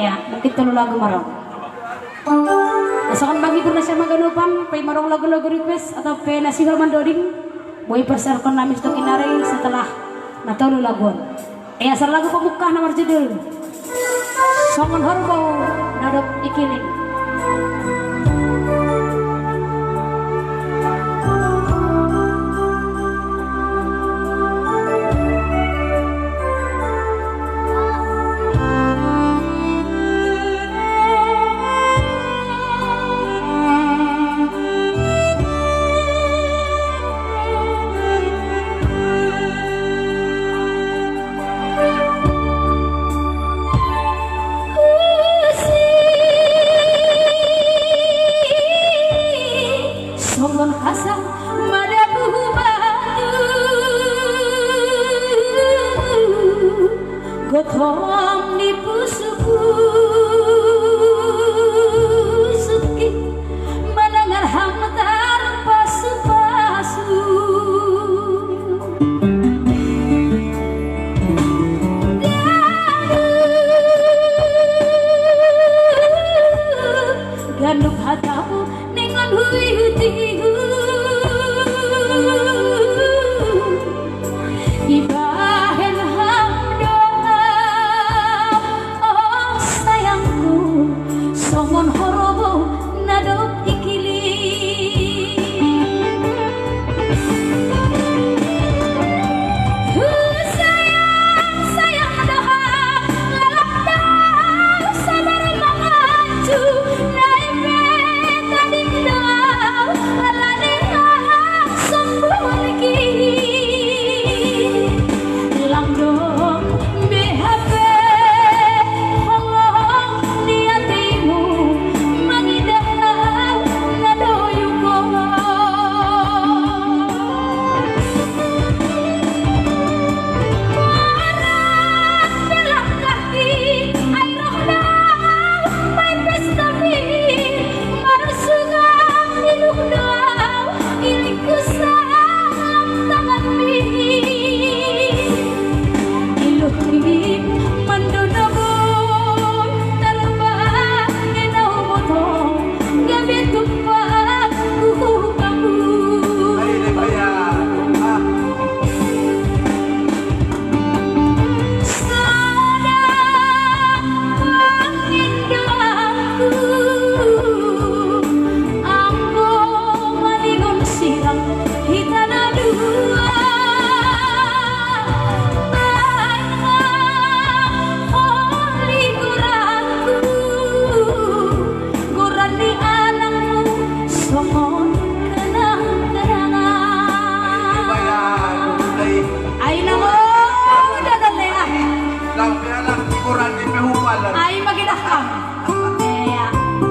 ya mungkin telu lagu marong. Asalkan bagi pernah siya maganupan pay marong lagu-lagu request atau pay nasihal mandoding boy perserkon namin ito kinari setelah natulu laguan. Asal lagu pembuka nomor judul Songon Horbo Nadok Ikiling. Songon Hasan madaku batu gotong di pusuku suki mendengar hamtar pasu-pasu ganduk hatamu ningon hui hutihu ibahen hamdoa oh sayangku songon horobo nadok ikili sayang sayang doa lalak doa sabar mengacu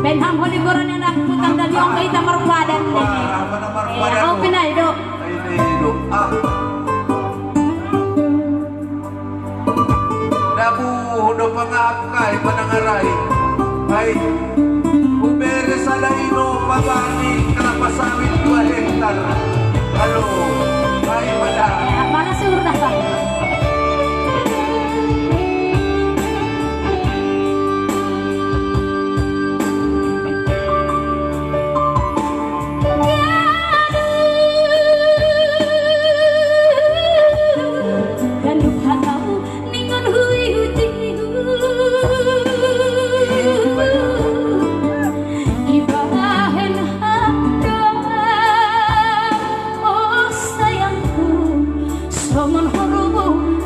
Benham holi goran yang nak putang dari orang kita marbadan ni. Aku pinai dok. Dabu do pangapkay panangaray. Ay ubere sa laino pabani kalapasawit 2 hektar. Halo. Ay wala. Mana surdah kan? Songon horobo